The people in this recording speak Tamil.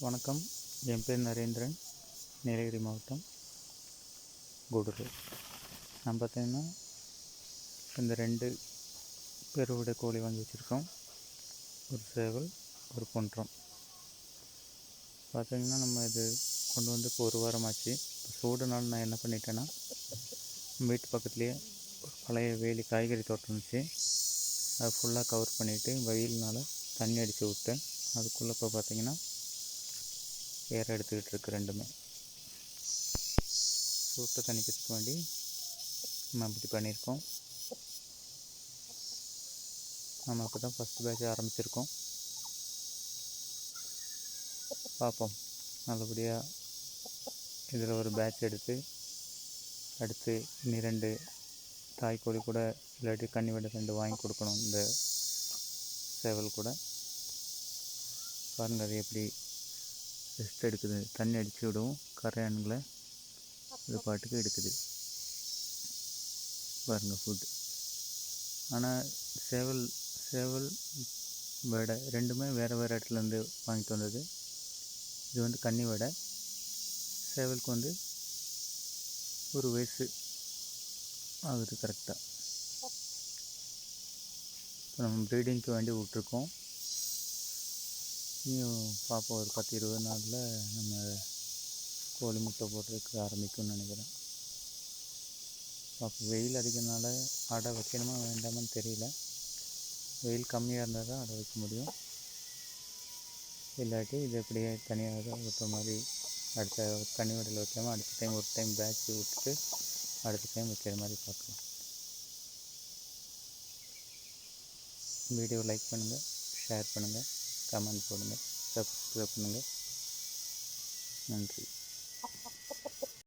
வணக்கம். என் பேர் நரேந்திரன். நீலகிரி மாவட்டம், கூடலூர். நான் பார்த்தீங்கன்னா இந்த 2 பெருவிட கோழி வாங்கி வச்சுருக்கோம். ஒரு சேவல், ஒரு பொன்றம். பார்த்தீங்கன்னா நம்ம இது கொண்டு வந்து இப்போ 1 வாரம் ஆச்சு. இப்போ சூடுனால நான் என்ன பண்ணிட்டேன்னா, வீட்டு பக்கத்துலேயே ஒரு பழைய வேலி காய்கறி தோட்டம் இருந்துச்சு. அதை ஃபுல்லாக கவர் பண்ணிவிட்டு வெயில்னால் தண்ணி அடித்து விட்டேன். அதுக்குள்ளே இப்போ பார்த்தீங்கன்னா ஏற எடுத்துக்கிட்டு இருக்கு. ரெண்டுமே சூட்டை தணிக்கிறதுக்கு வேண்டி நம்ம இப்படி பண்ணியிருக்கோம். நம்ம இப்போ தான் ஃபஸ்ட்டு பேட்ச் ஆரம்பிச்சிருக்கோம். பார்ப்போம், நல்லபடியாக இதில் ஒரு பேட்ச் எடுத்து அடுத்து இனி 2 தாய்க்கோழி கூட இல்லாட்டி கன்னி விட 2 வாங்கி கொடுக்கணும். இந்த சேவல் கூட பாருங்கள், அது எப்படி ரெஸ்ட் எடுக்குது. தண்ணி அடித்து விடவும் கரையான்களை இது பாட்டுக்கு எடுக்குது. பாருங்கள் ஃபுட்டு. ஆனால் சேவல் வடை ரெண்டுமே வேறு இடத்துலேருந்து வாங்கிட்டு வந்தது. இது வந்து கன்னி வடை. சேவலுக்கு வந்து 1 வயசு ஆகுது கரெக்டாக. இப்போ நம்ம ப்ரீடிங்க்கு வேண்டி விட்ருக்கோம். இன்னும் பார்ப்போம், ஒரு 10-20 நாளில் நம்ம கோழி முட்டை போடுறதுக்கு ஆரம்பிக்கும்னு நினைக்கிறேன். அப்போ வெயில் அதிகனால அடை வைக்கணுமா வேண்டாமான்னு தெரியல. வெயில் கம்மியாக இருந்தால் தான் அடை வைக்க முடியும். இல்லாட்டி இது எப்படியே தனியாக தான் விட்டுற மாதிரி அடுத்த கன்னி வடையில் வைக்காமல் அடுத்த டைம் ஒரு டைம் பேட்ச் விட்டுட்டு அடுத்த டைம் வைக்கிற மாதிரி பார்க்கலாம். வீடியோ லைக் பண்ணுங்கள், ஷேர் பண்ணுங்கள், கமெண்ட் போடுங்கள், சப்ஸ்கிரைப் பண்ணுங்கள். நன்றி.